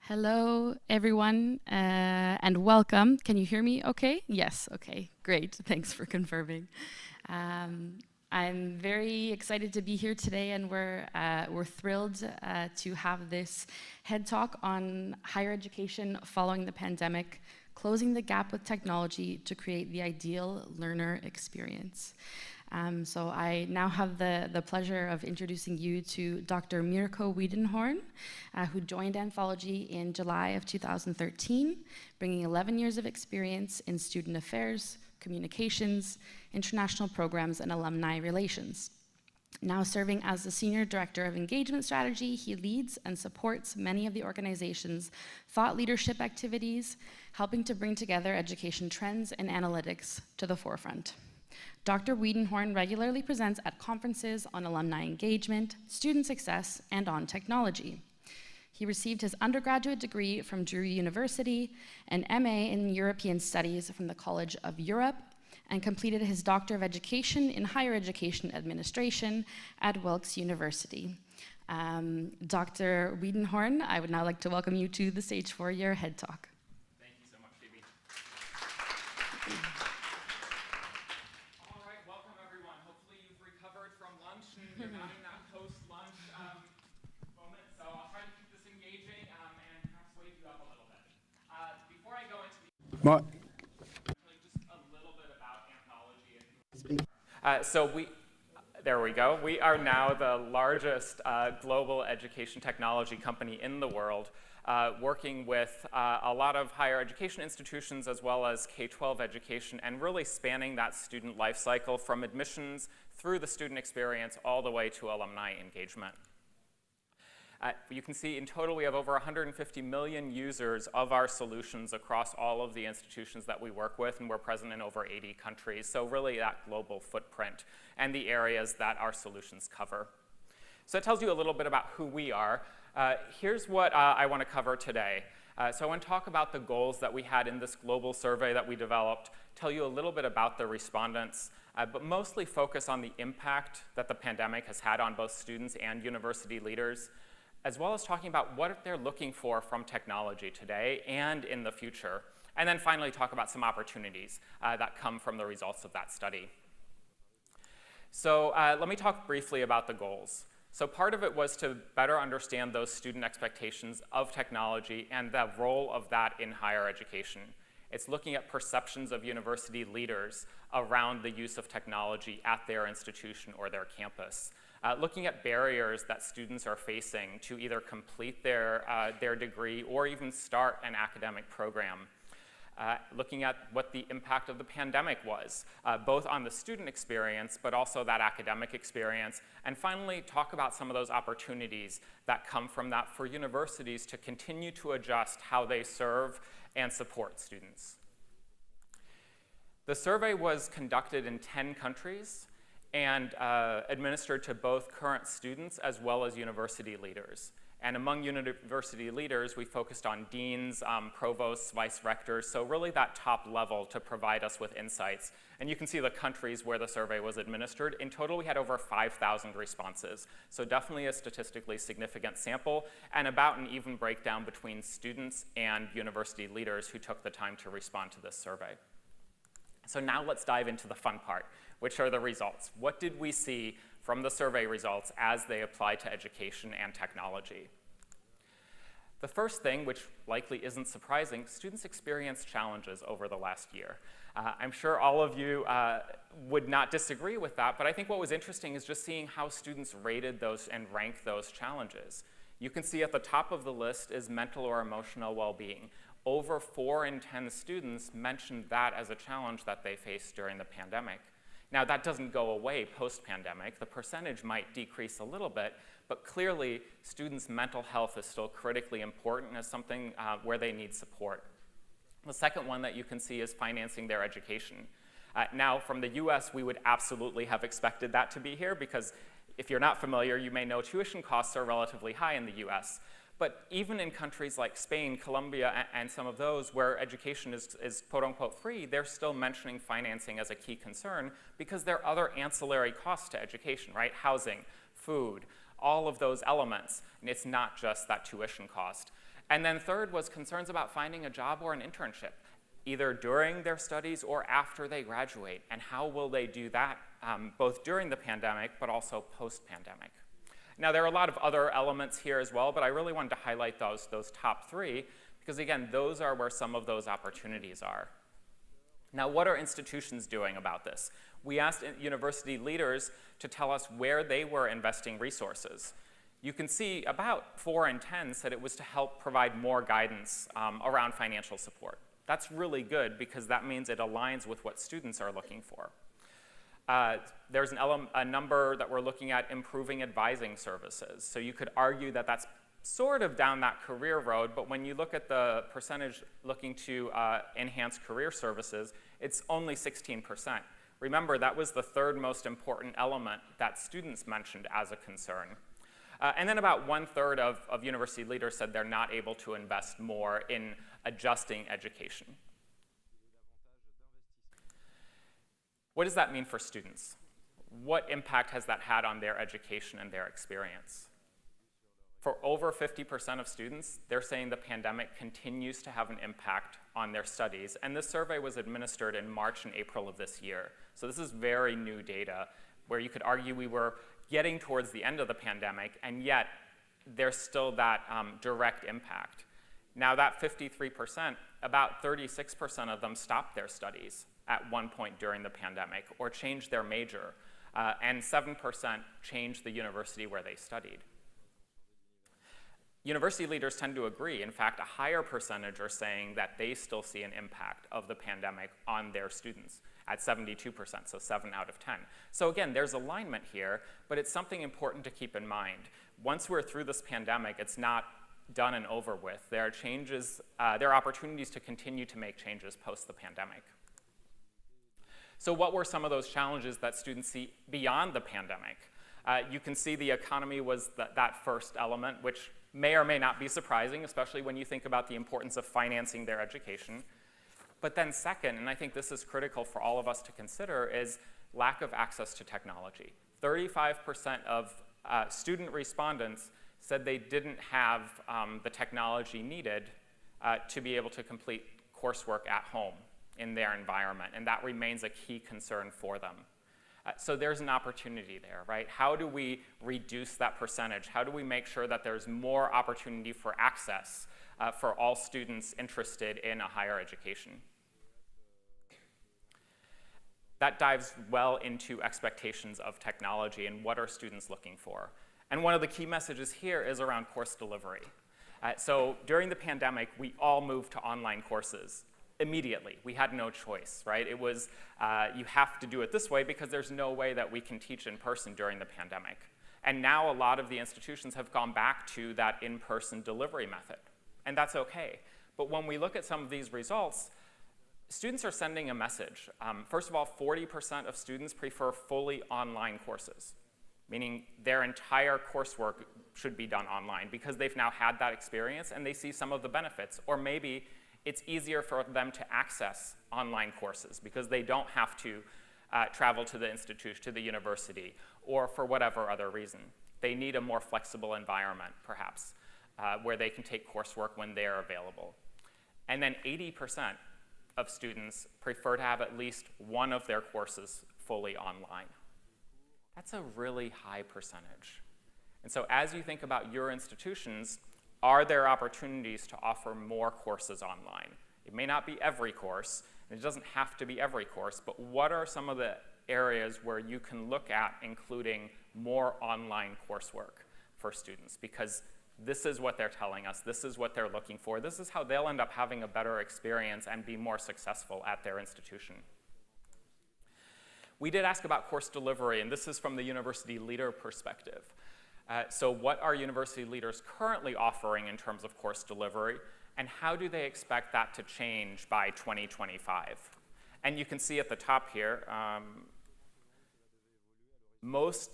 Hello, everyone, and welcome. Can you hear me okay? Yes, okay, great. Thanks for confirming. I'm very excited to be here today, and we're thrilled to have this head talk on higher education following the pandemic, closing the gap with technology to create the ideal learner experience. So I now have the pleasure of introducing you to Dr. Mirko Wiedenhorn, who joined Anthology in July of 2013, bringing 11 years of experience in student affairs, communications, international programs, and alumni relations. Now serving as the Senior Director of Engagement Strategy, he leads and supports many of the organization's thought leadership activities, helping to bring together education trends and analytics to the forefront. Dr. Wiedenhorn regularly presents at conferences on alumni engagement, student success, and on technology. He received his undergraduate degree from Drury University, an MA in European Studies from the College of Europe, and completed his Doctor of Education in Higher Education Administration at Wilkes University. Dr. Wiedenhorn, I would now like to welcome you to the stage for your head talk. Thank you so much, Phoebe. You're not in that post-lunch moment, so I'll try to keep this engaging and perhaps wake you up a little bit. Before I go into just a little bit about Anthology. There we go. We are now the largest global education technology company in the world, working with a lot of higher education institutions as well as K-12 education, and really spanning that student life cycle from admissions through the student experience all the way to alumni engagement. You can see in total we have over 150 million users of our solutions across all of the institutions that we work with, and we're present in over 80 countries. So really that global footprint and the areas that our solutions cover. So it tells you a little bit about who we are. Here's what I want to cover today. So I want to talk about the goals that we had in this global survey that we developed, tell you a little bit about the respondents, but mostly focus on the impact that the pandemic has had on both students and university leaders, as well as talking about what they're looking for from technology today and in the future. And then finally talk about some opportunities that come from the results of that study. So let me talk briefly about the goals. So part of it was to better understand those student expectations of technology and the role of that in higher education. It's looking at perceptions of university leaders around the use of technology at their institution or their campus. Looking at barriers that students are facing to either complete their degree or even start an academic program. Looking at what the impact of the pandemic was, both on the student experience, but also that academic experience. And finally, talk about some of those opportunities that come from that for universities to continue to adjust how they serve and support students. The survey was conducted in 10 countries and administered to both current students as well as university leaders. And among university leaders, we focused on deans, provosts, vice rectors, so really that top level to provide us with insights. And you can see the countries where the survey was administered. In total, we had over 5,000 responses, so definitely a statistically significant sample, and about an even breakdown between students and university leaders who took the time to respond to this survey. So now let's dive into the fun part, which are the results. What did we see from the survey results as they apply to education and technology? The first thing, which likely isn't surprising, students experienced challenges over the last year. I'm sure all of you would not disagree with that, but I think what was interesting is just seeing how students rated those and ranked those challenges. You can see at the top of the list is mental or emotional well-being. Over 4 in 10 students mentioned that as a challenge that they faced during the pandemic. Now, that doesn't go away post-pandemic. The percentage might decrease a little bit, but clearly, students' mental health is still critically important as something where they need support. The second one that you can see is financing their education. Now, from the US, we would absolutely have expected that to be here because if you're not familiar, you may know tuition costs are relatively high in the US. But even in countries like Spain, Colombia, and some of those where education is quote-unquote free, they're still mentioning financing as a key concern because there are other ancillary costs to education, right? Housing, food, all of those elements. And it's not just that tuition cost. And then third was concerns about finding a job or an internship, either during their studies or after they graduate, and how will they do that both during the pandemic but also post-pandemic. Now, there are a lot of other elements here as well, but I really wanted to highlight those top three because, again, those are where some of those opportunities are. Now, what are institutions doing about this? We asked university leaders to tell us where they were investing resources. You can see about 4 in 10 said it was to help provide more guidance around financial support. That's really good because that means it aligns with what students are looking for. There's a number that we're looking at improving advising services. So you could argue that that's sort of down that career road, but when you look at the percentage looking to enhance career services, it's only 16%. Remember, that was the third most important element that students mentioned as a concern. And then about 1/3 of university leaders said they're not able to invest more in adjusting education. What does that mean for students? What impact has that had on their education and their experience? For over 50% of students, they're saying the pandemic continues to have an impact on their studies. And this survey was administered in March and April of this year. So this is very new data where you could argue we were getting towards the end of the pandemic, and yet there's still that direct impact. Now that 53%, about 36% of them stopped their studies at one point during the pandemic or changed their major, and 7% changed the university where they studied. University leaders tend to agree. In fact, a higher percentage are saying that they still see an impact of the pandemic on their students at 72%, so 7 out of 10. So again, there's alignment here, but it's something important to keep in mind. Once we're through this pandemic, it's not done and over with. There are changes, there are opportunities to continue to make changes post the pandemic. So what were some of those challenges that students see beyond the pandemic? You can see the economy was that first element, which may or may not be surprising, especially when you think about the importance of financing their education. But then second, and I think this is critical for all of us to consider, is lack of access to technology. 35% of student respondents said they didn't have the technology needed to be able to complete coursework at home in their environment, and that remains a key concern for them. So there's an opportunity there, right? How do we reduce that percentage? How do we make sure that there's more opportunity for access for all students interested in a higher education? That dives well into expectations of technology and what are students looking for. And one of the key messages here is around course delivery. So during the pandemic, we all moved to online courses immediately. We had no choice, right? It was, you have to do it this way because there's no way that we can teach in person during the pandemic. And now a lot of the institutions have gone back to that in-person delivery method, and that's okay. But when we look at some of these results, students are sending a message. First of all, 40% of students prefer fully online courses, meaning their entire coursework should be done online because they've now had that experience and they see some of the benefits. Or maybe it's easier for them to access online courses because they don't have to travel to the institution, to the university, or for whatever other reason. They need a more flexible environment, perhaps, where they can take coursework when they're available. And then 80% of students prefer to have at least one of their courses fully online. That's a really high percentage. And so as you think about your institutions, are there opportunities to offer more courses online? It may not be every course, and it doesn't have to be every course, but what are some of the areas where you can look at including more online coursework for students? Because this is what they're telling us, this is what they're looking for, this is how they'll end up having a better experience and be more successful at their institution. We did ask about course delivery, and this is from the university leader perspective. So what are university leaders currently offering in terms of course delivery, and how do they expect that to change by 2025? And you can see at the top here, most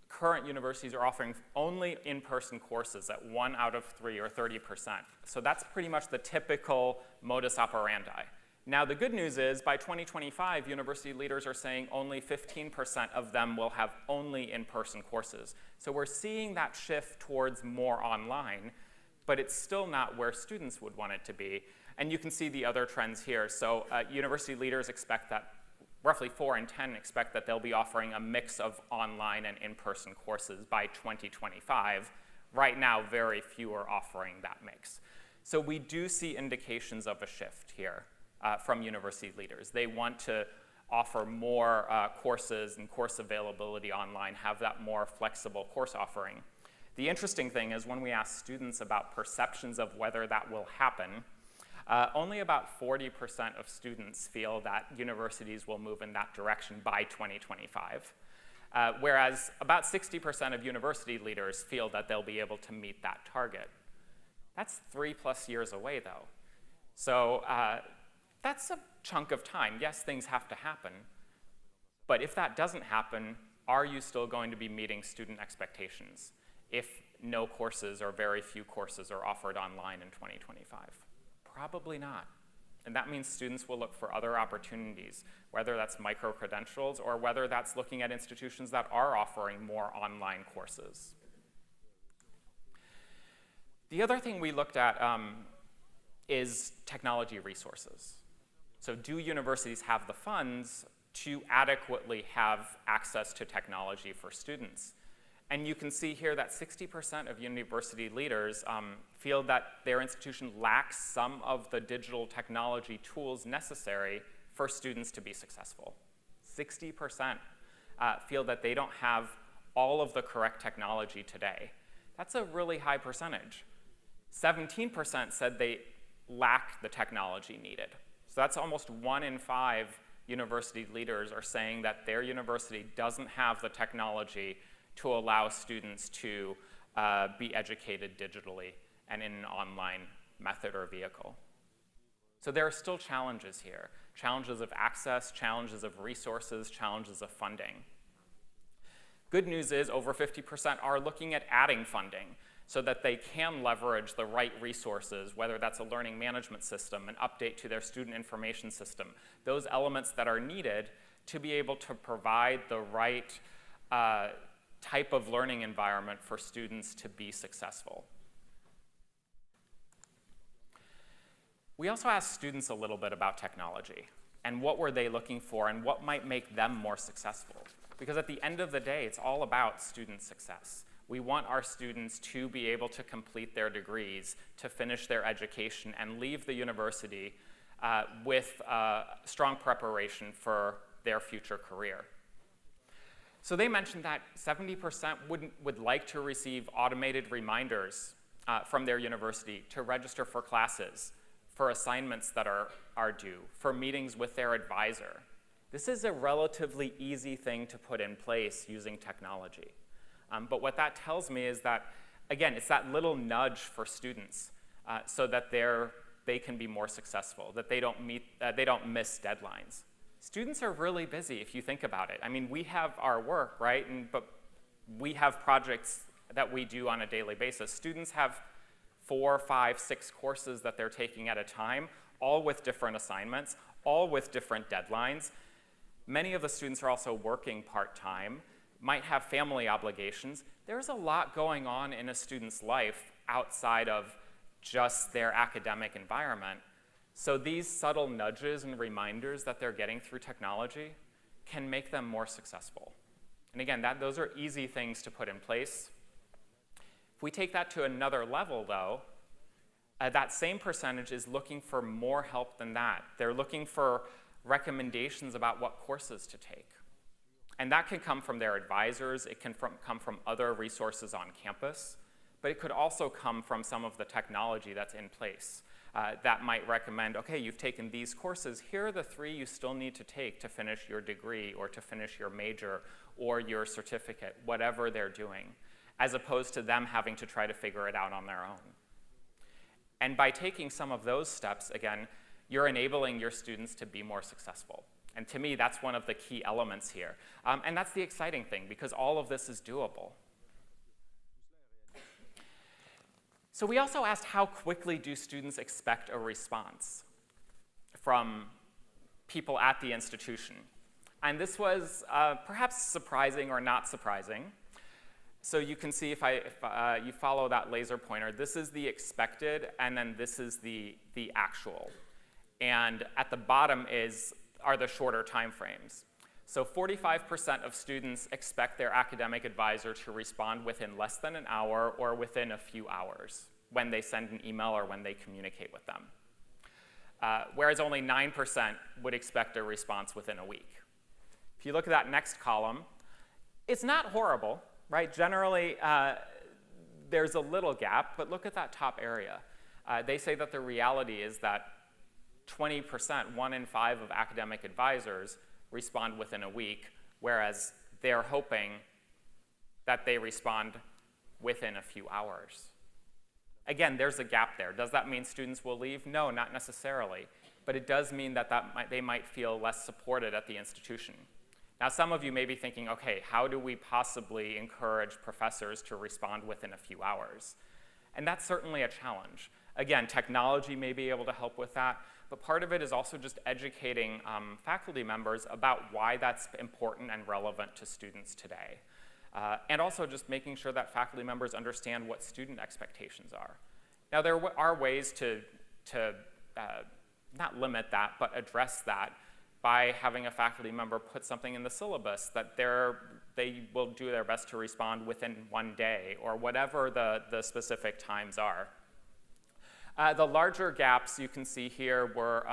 current universities are offering only in-person courses at 1 out of 3 or 30%. So that's pretty much the typical modus operandi. Now the good news is by 2025, university leaders are saying only 15% of them will have only in-person courses. So we're seeing that shift towards more online, but it's still not where students would want it to be. And you can see the other trends here. So university leaders expect that, roughly 4 in 10 expect that they'll be offering a mix of online and in-person courses by 2025. Right now, very few are offering that mix. So we do see indications of a shift here from university leaders. They want to offer more courses and course availability online, have that more flexible course offering. The interesting thing is when we ask students about perceptions of whether that will happen, only about 40% of students feel that universities will move in that direction by 2025, whereas about 60% of university leaders feel that they'll be able to meet that target. That's 3+ years away, though. So that's a chunk of time. Yes, things have to happen, but if that doesn't happen, are you still going to be meeting student expectations if no courses or very few courses are offered online in 2025? Probably not. And that means students will look for other opportunities, whether that's micro-credentials or whether that's looking at institutions that are offering more online courses. The other thing we looked at is technology resources. So do universities have the funds to adequately have access to technology for students? And you can see here that 60% of university leaders feel that their institution lacks some of the digital technology tools necessary for students to be successful. 60% feel that they don't have all of the correct technology today. That's a really high percentage. 17% said they lack the technology needed. So that's almost 1 in 5 university leaders are saying that their university doesn't have the technology to allow students to be educated digitally and in an online method or vehicle. So there are still challenges here. Challenges of access, challenges of resources, challenges of funding. Good news is over 50% are looking at adding funding so that they can leverage the right resources, whether that's a learning management system, an update to their student information system, those elements that are needed to be able to provide the right type of learning environment for students to be successful. We also asked students a little bit about technology and what were they looking for and what might make them more successful. Because at the end of the day, it's all about student success. We want our students to be able to complete their degrees, to finish their education, and leave the university with strong preparation for their future career. So they mentioned that 70% would like to receive automated reminders from their university to register for classes, for assignments that are due, for meetings with their advisor. This is a relatively easy thing to put in place using technology. But what that tells me is that, again, it's that little nudge for students so that they can be more successful, that they don't miss deadlines. Students are really busy if you think about it. I mean, we have our work, right? But we have projects that we do on a daily basis. Students have 4, 5, 6 courses that they're taking at a time, all with different assignments, all with different deadlines. Many of the students are also working part-time, might have family obligations. There's a lot going on in a student's life outside of just their academic environment. So these subtle nudges and reminders that they're getting through technology can make them more successful. And again, those are easy things to put in place. If we take that to another level, though, that same percentage is looking for more help than that. They're looking for recommendations about what courses to take. And that can come from their advisors, it can come from other resources on campus, but it could also come from some of the technology that's in place that might recommend, okay, you've taken these courses, here are the 3 you still need to take to finish your degree or to finish your major or your certificate, whatever they're doing, as opposed to them having to try to figure it out on their own. And by taking some of those steps, again, you're enabling your students to be more successful. And to me, that's one of the key elements here. And that's the exciting thing, because all of this is doable. So we also asked, how quickly do students expect a response from people at the institution? And this was perhaps surprising or not surprising. So you can see if you follow that laser pointer, this is the expected, and then this is the actual. And at the bottom are the shorter time frames. So 45% of students expect their academic advisor to respond within less than an hour or within a few hours when they send an email or when they communicate with them. Whereas only 9% would expect a response within a week. If you look at that next column, it's not horrible, right? Generally, there's a little gap, but look at that top area. They say that the reality is that 20%, 1 in 5 of academic advisors respond within a week, whereas they're hoping that they respond within a few hours. Again, there's a gap there. Does that mean students will leave? No, not necessarily. But it does mean that they might feel less supported at the institution. Now, some of you may be thinking, okay, how do we possibly encourage professors to respond within a few hours? And that's certainly a challenge. Again, technology may be able to help with that, but part of it is also just educating faculty members about why that's important and relevant to students today. And also just making sure that faculty members understand what student expectations are. Now, there are ways to not limit that, but address that by having a faculty member put something in the syllabus that they will do their best to respond within 1 day, or whatever the specific times are. The larger gaps you can see here were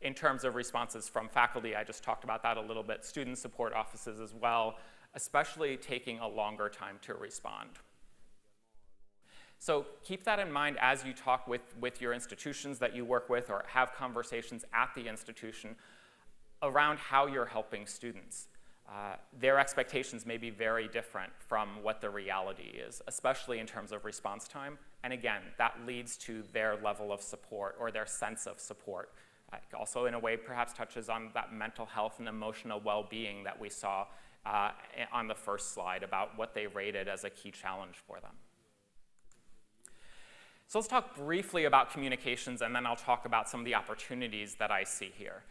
in terms of responses from faculty. I just talked about that a little bit. Student support offices as well, especially taking a longer time to respond. So keep that in mind as you talk with your institutions that you work with or have conversations at the institution around how you're helping students. Their expectations may be very different from what the reality is, especially in terms of response time. And again, that leads to their level of support or their sense of support. Also, in a way, perhaps touches on that mental health and emotional well-being that we saw on the first slide about what they rated as a key challenge for them. So let's talk briefly about communications, and then I'll talk about some of the opportunities that I see here.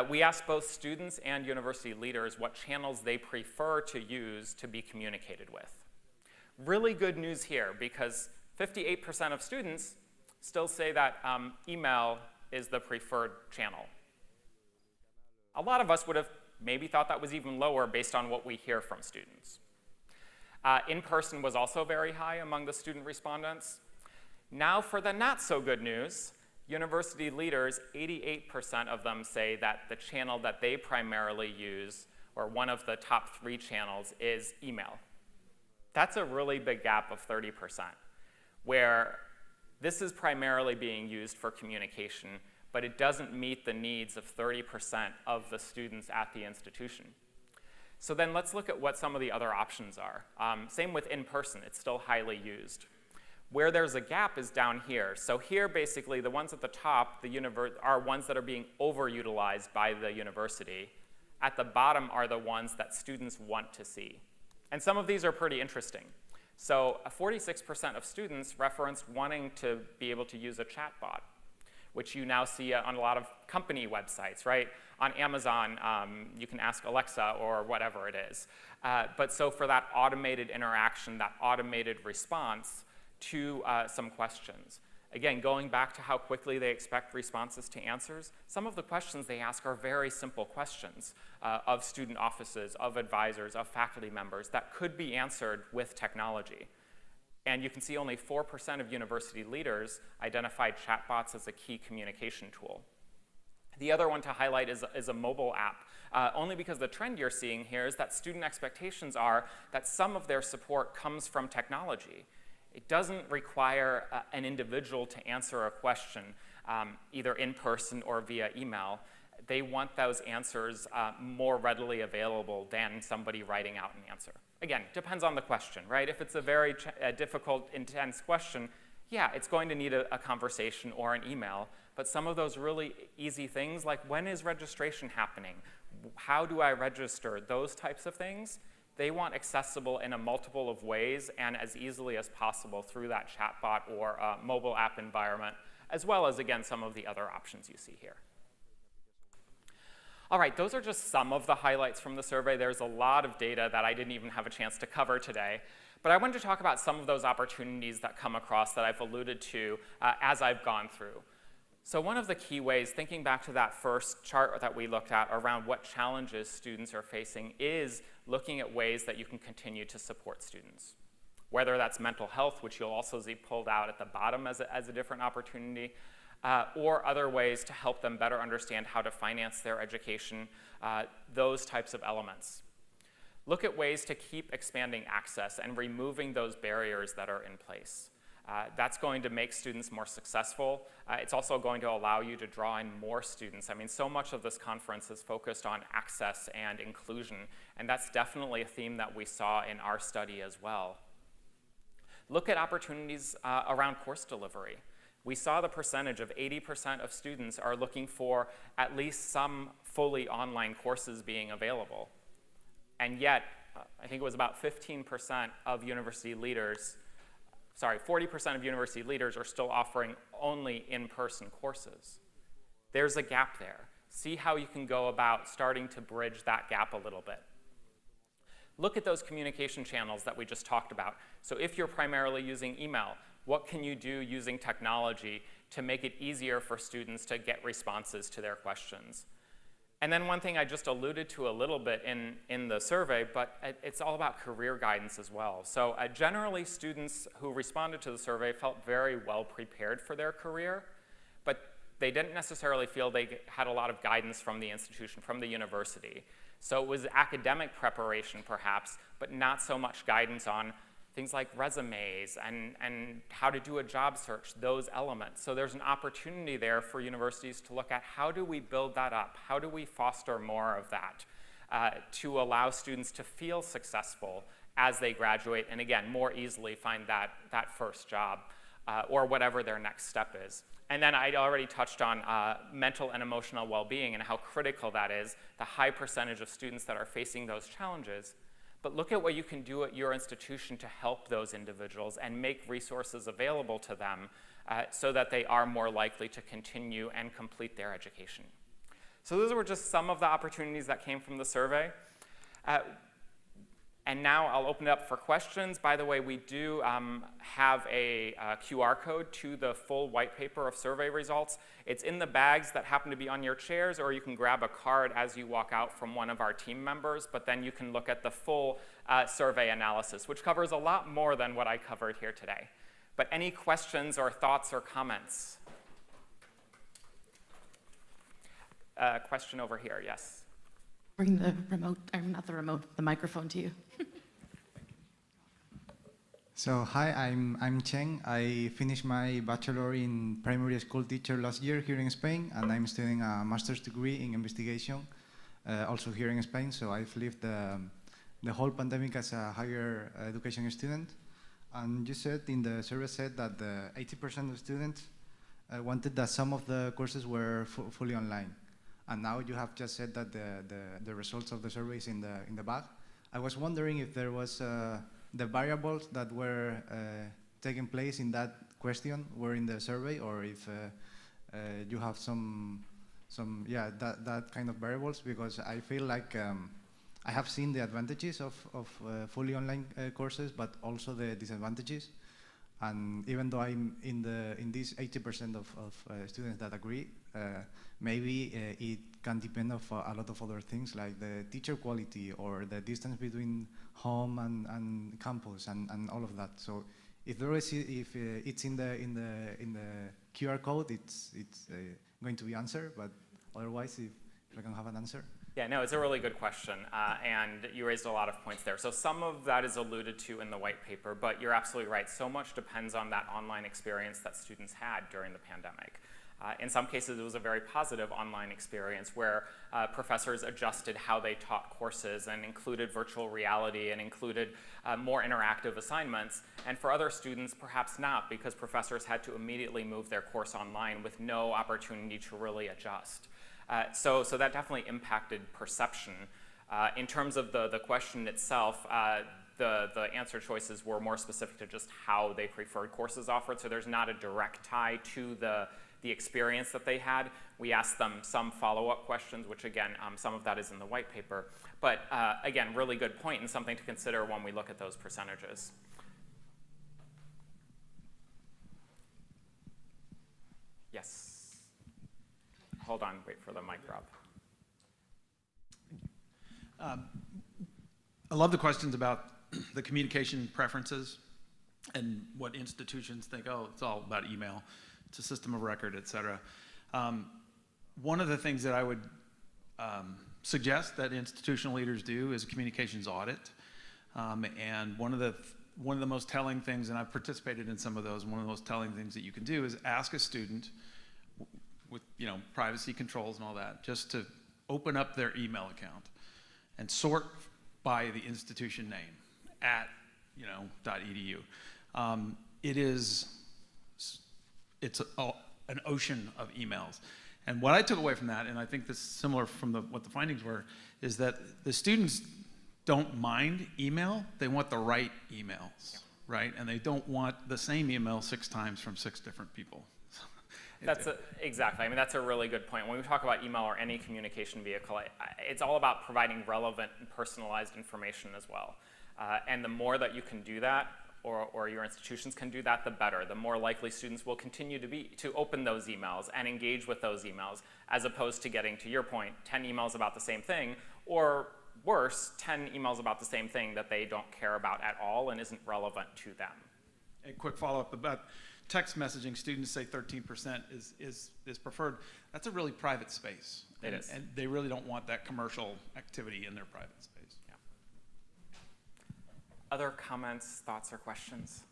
We asked both students and university leaders what channels they prefer to use to be communicated with. Really good news here, because 58% of students still say that email is the preferred channel. A lot of us would have maybe thought that was even lower based on what we hear from students. In-person was also very high among the student respondents. Now for the not so good news, university leaders, 88% of them say that the channel that they primarily use, or one of the top 3 channels, is email. That's a really big gap of 30%, where this is primarily being used for communication, but it doesn't meet the needs of 30% of the students at the institution. So then let's look at what some of the other options are. Same with in-person, it's still highly used. Where there's a gap is down here. So here, basically, the ones at the top are ones that are being overutilized by the university. At the bottom are the ones that students want to see. And some of these are pretty interesting. So 46% of students referenced wanting to be able to use a chatbot, which you now see on a lot of company websites, right? On Amazon, you can ask Alexa or whatever it is. But so for that automated interaction, that automated response to some questions. Again, going back to how quickly they expect responses to answers, some of the questions they ask are very simple questions of student offices, of advisors, of faculty members that could be answered with technology. And you can see only 4% of university leaders identified chatbots as a key communication tool. The other one to highlight is a mobile app, only because the trend you're seeing here is that student expectations are that some of their support comes from technology. It doesn't require an individual to answer a question, either in person or via email. They want those answers more readily available than somebody writing out an answer. Again, depends on the question, right? If it's a very difficult, intense question, yeah, it's going to need a conversation or an email. But some of those really easy things, like when is registration happening? How do I register? Those types of things, they want accessible in a multiple of ways and as easily as possible through that chatbot or mobile app environment, as well as, again, some of the other options you see here. All right, those are just some of the highlights from the survey. There's a lot of data that I didn't even have a chance to cover today. But I wanted to talk about some of those opportunities that come across that I've alluded to as I've gone through. So one of the key ways, thinking back to that first chart that we looked at around what challenges students are facing, is looking at ways that you can continue to support students. Whether that's mental health, which you'll also see pulled out at the bottom as a different opportunity, or other ways to help them better understand how to finance their education, those types of elements. Look at ways to keep expanding access and removing those barriers that are in place. That's going to make students more successful. It's also going to allow you to draw in more students. I mean, so much of this conference is focused on access and inclusion, and that's definitely a theme that we saw in our study as well. Look at opportunities around course delivery. We saw the percentage of 80% of students are looking for at least some fully online courses being available. And yet, I think it was about 15% of university leaders, 40% of university leaders are still offering only in-person courses. There's a gap there. See how you can go about starting to bridge that gap a little bit. Look at those communication channels that we just talked about. So if you're primarily using email, what can you do using technology to make it easier for students to get responses to their questions? And then one thing I just alluded to a little bit in the survey, but it's all about career guidance as well. So generally, students who responded to the survey felt very well prepared for their career, but they didn't necessarily feel they had a lot of guidance from the institution, from the university. So it was academic preparation, perhaps, but not so much guidance on things like resumes and how to do a job search, those elements. So there's an opportunity there for universities to look at how do we build that up? How do we foster more of that to allow students to feel successful as they graduate and, again, more easily find that first job or whatever their next step is. And then I already touched on mental and emotional well-being and how critical that is, the high percentage of students that are facing those challenges. But look at what you can do at your institution to help those individuals and make resources available to them so that they are more likely to continue and complete their education. So those were just some of the opportunities that came from the survey. And now I'll open it up for questions. By the way, we do have a QR code to the full white paper of survey results. It's in the bags that happen to be on your chairs, or you can grab a card as you walk out from one of our team members, but then you can look at the full survey analysis, which covers a lot more than what I covered here today. But any questions or thoughts or comments? Question over here, yes. Bring the remote, or not the remote, the microphone to you. So hi, I'm Cheng. I finished my bachelor in primary school teacher last year here in Spain, and I'm studying a master's degree in investigation, also here in Spain. So I've lived the whole pandemic as a higher education student. And you said in the survey said that 80% of students wanted that some of the courses were fully online. And now you have just said that the results of the survey is in the back. I was wondering if there was the variables that were taking place in that question were in the survey, or if you have some that kind of variables, because I feel like I have seen the advantages of fully online courses, but also the disadvantages. And even though I'm in this 80% of students that agree, maybe it can depend on a lot of other things like the teacher quality or the distance between home and campus and all of that. So if it's in the QR code, it's going to be answered. But otherwise, if I can have an answer. Yeah, no, it's a really good question, and you raised a lot of points there. So some of that is alluded to in the white paper, but you're absolutely right. So much depends on that online experience that students had during the pandemic. In some cases, it was a very positive online experience where professors adjusted how they taught courses and included virtual reality and included more interactive assignments. And for other students, perhaps not, because professors had to immediately move their course online with no opportunity to really adjust. So that definitely impacted perception. In terms of the question itself, the answer choices were more specific to just how they preferred courses offered, so there's not a direct tie to the the experience that they had. We asked them some follow-up questions, which again, some of that is in the white paper. But again, really good point and something to consider when we look at those percentages. Yes. Hold on, wait for the mic drop. I love the questions about the communication preferences and what institutions think, oh, it's all about email, it's a system of record, et cetera. One of the things that I would suggest that institutional leaders do is a communications audit. And one of the most telling things, and I've participated in some of those, one of the most telling things that you can do is ask a student with privacy controls and all that, just to open up their email account and sort by the institution name at .edu. It's an ocean of emails. And what I took away from that, and I think this is similar from what the findings were, is that the students don't mind email, they want the right emails, right? And they don't want the same email 6 times from 6 different people. Exactly. I mean, that's a really good point. When we talk about email or any communication vehicle, it's all about providing relevant and personalized information as well. And the more that you can do that, or your institutions can do that, the better. The more likely students will continue to open those emails and engage with those emails, as opposed to getting, to your point, 10 emails about the same thing, or worse, 10 emails about the same thing that they don't care about at all and isn't relevant to them. A quick follow-up about text messaging. Students say 13% is preferred. That's a really private space. It is. And they really don't want that commercial activity in their private space. Yeah. Other comments, thoughts, or questions?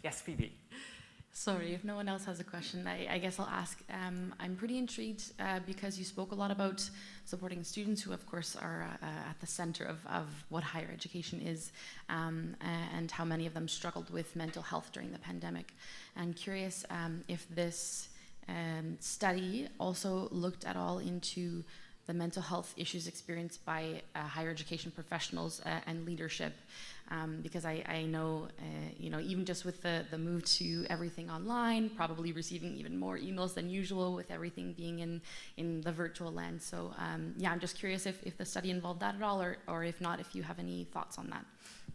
Yes, Phoebe. Sorry, if no one else has a question, I guess I'll ask. I'm pretty intrigued because you spoke a lot about supporting students who, of course, are at the center of what higher education is, and how many of them struggled with mental health during the pandemic. I'm curious if this study also looked at all into the mental health issues experienced by higher education professionals and leadership. Because I know, even just with the move to everything online, probably receiving even more emails than usual with everything being in the virtual lens. So yeah, I'm just curious if the study involved that at all, or if not, if you have any thoughts on that.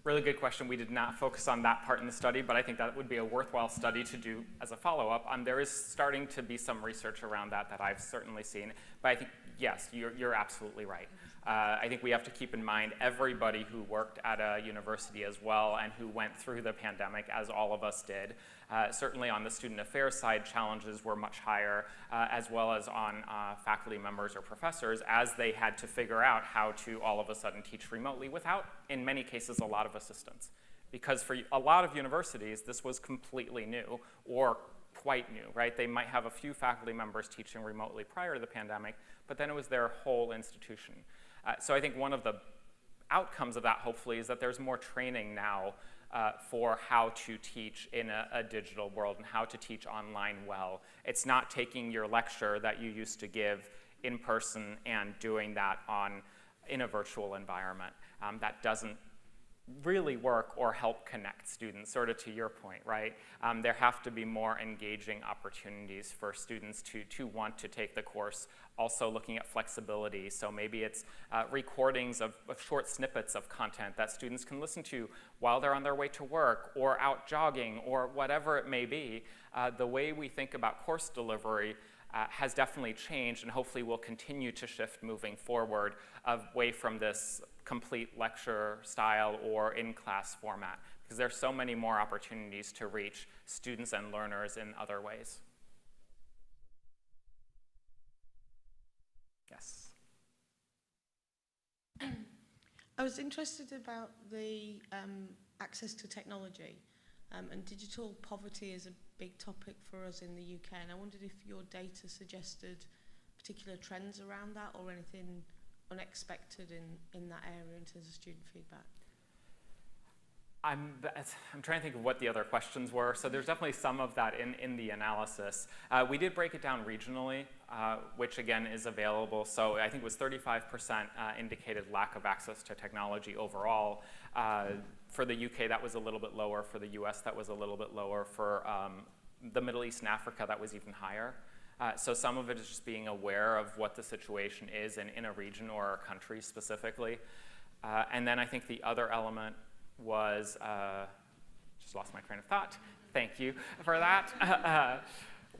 Really good question. We did not focus on that part in the study, but I think that would be a worthwhile study to do as a follow-up. There is starting to be some research around that I've certainly seen, but I think, yes, you're absolutely right. I think we have to keep in mind everybody who worked at a university as well and who went through the pandemic, as all of us did. Certainly on the student affairs side, challenges were much higher, as well as on faculty members or professors, as they had to figure out how to all of a sudden teach remotely without, in many cases, a lot of assistance. Because for a lot of universities, this was completely new, or quite new, right? They might have a few faculty members teaching remotely prior to the pandemic, but then it was their whole institution. So I think one of the outcomes of that, hopefully, is that there's more training now for how to teach in a digital world and how to teach online well. It's not taking your lecture that you used to give in person and doing that in a virtual environment. That doesn't really work or help connect students, sort of to your point, right? There have to be more engaging opportunities for students to want to take the course, also looking at flexibility. So maybe it's recordings of short snippets of content that students can listen to while they're on their way to work or out jogging or whatever it may be. The way we think about course delivery has definitely changed, and hopefully will continue to shift moving forward away from this complete lecture style or in-class format, because there's so many more opportunities to reach students and learners in other ways. Yes. I was interested about the access to technology, and digital poverty is a big topic for us in the UK, and I wondered if your data suggested particular trends around that or anything unexpected in that area in terms of student feedback. I'm trying to think of what the other questions were. So there's definitely some of that in the analysis. We did break it down regionally, which again is available. So I think it was 35% indicated lack of access to technology overall. For the UK, that was a little bit lower. For the US, that was a little bit lower. For the Middle East and Africa, that was even higher. So some of it is just being aware of what the situation is in a region or a country specifically. And then I think the other element was, just lost my train of thought. Thank you for that.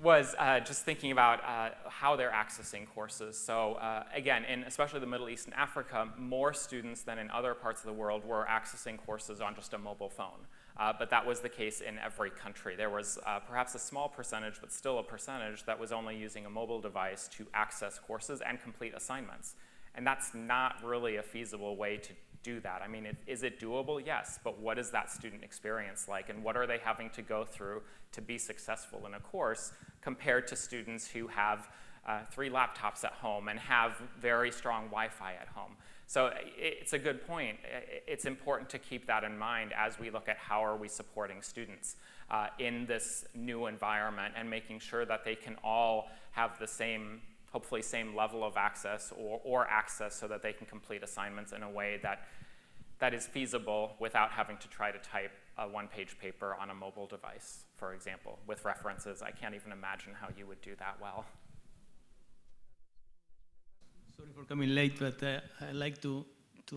Was just thinking about how they're accessing courses. So again, in especially the Middle East and Africa, more students than in other parts of the world were accessing courses on just a mobile phone. But that was the case in every country. There was perhaps a small percentage, but still a percentage, that was only using a mobile device to access courses and complete assignments. And that's not really a feasible way to do that. I mean, is it doable? Yes, but what is that student experience like, and what are they having to go through to be successful in a course compared to students who have 3 laptops at home and have very strong Wi-Fi at home? So it's a good point. It's important to keep that in mind as we look at how are we supporting students in this new environment and making sure that they can all have the same, hopefully same level of access or access so that they can complete assignments in a way that is feasible without having to try to type a one-page paper on a mobile device, for example, with references. I can't even imagine how you would do that well. Sorry for coming late, but I'd like to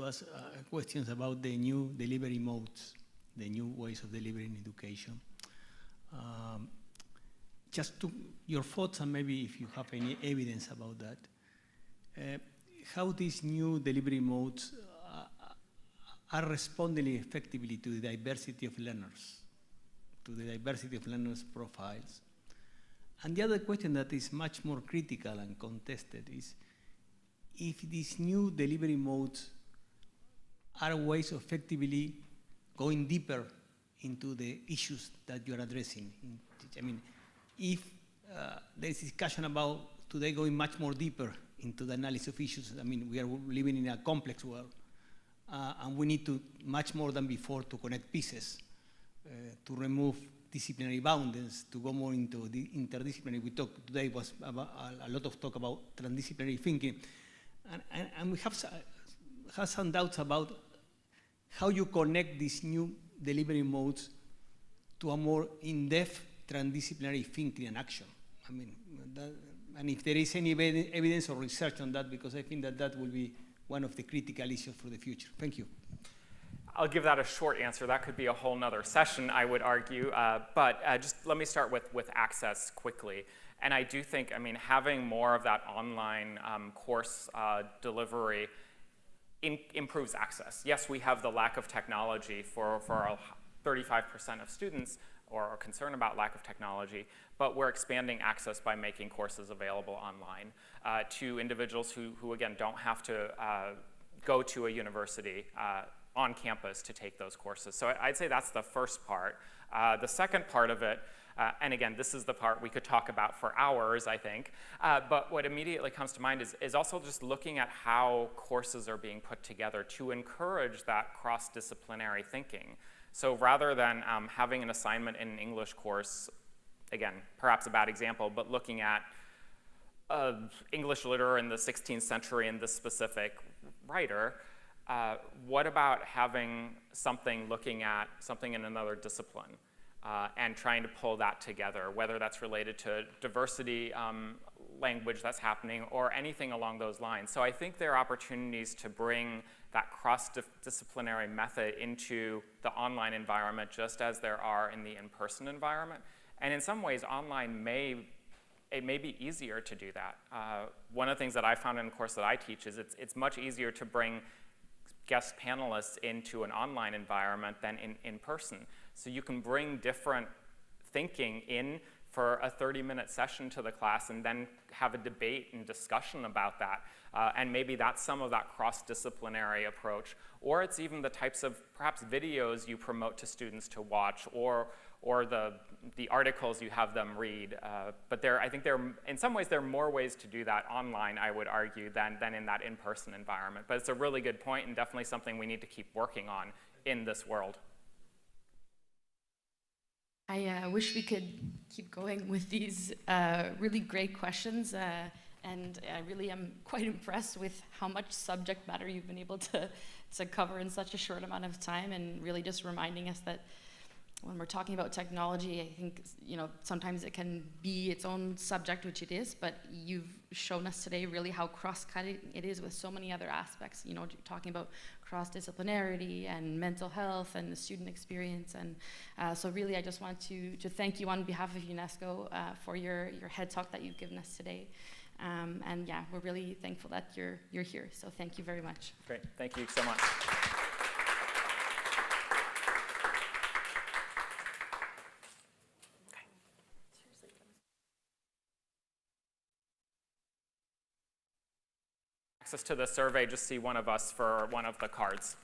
ask questions about the new delivery modes, the new ways of delivering education. Just to your thoughts, and maybe if you have any evidence about that, how these new delivery modes are responding effectively to the diversity of learners, to the diversity of learners' profiles. And the other question that is much more critical and contested is if these new delivery modes are ways of effectively going deeper into the issues that you're addressing. I mean, if there's discussion about today going much more deeper into the analysis of issues, I mean, we are living in a complex world, and we need to, much more than before, to connect pieces, to remove disciplinary boundaries, to go more into the interdisciplinary. We talked today was about a lot of talk about transdisciplinary thinking, and we have some doubts about how you connect these new delivery modes to a more in-depth transdisciplinary thinking and action. I mean, and if there is any evidence or research on that, because I think that that will be one of the critical issues for the future. Thank you. I'll give that a short answer. That could be a whole nother session, I would argue. But just let me start with access quickly. And I do think, I mean, having more of that online course delivery improves access. Yes, we have the lack of technology for 35% of students, or are concerned about lack of technology, but we're expanding access by making courses available online to individuals who again, don't have to go to a university on campus to take those courses. So I'd say that's the first part. The second part of it, and again, this is the part we could talk about for hours, I think, but what immediately comes to mind is also just looking at how courses are being put together to encourage that cross-disciplinary thinking. So rather than having an assignment in an English course, again, perhaps a bad example, but looking at English literature in the 16th century and this specific writer, what about having something looking at something in another discipline and trying to pull that together, whether that's related to diversity language that's happening or anything along those lines. So I think there are opportunities to bring that cross-disciplinary method into the online environment just as there are in the in-person environment. And in some ways, online may be easier to do that. One of the things that I found in the course that I teach is it's much easier to bring guest panelists into an online environment than in person. So you can bring different thinking in for a 30-minute session to the class and then have a debate and discussion about that. And maybe that's some of that cross-disciplinary approach. Or it's even the types of perhaps videos you promote to students to watch or the articles you have them read. But I think in some ways, there are more ways to do that online, I would argue, than in that in-person environment. But it's a really good point and definitely something we need to keep working on in this world. I wish we could keep going with these really great questions, and I really am quite impressed with how much subject matter you've been able to cover in such a short amount of time, and really just reminding us that when we're talking about technology, I think, you know, sometimes it can be its own subject, which it is, but you've shown us today really how cross-cutting it is with so many other aspects, you know, talking about cross-disciplinarity and mental health and the student experience. And so really, I just want to thank you on behalf of UNESCO for your head talk that you've given us today. And yeah, we're really thankful that you're here. So thank you very much. Great, thank you so much. Access to the survey, just see one of us for one of the cards.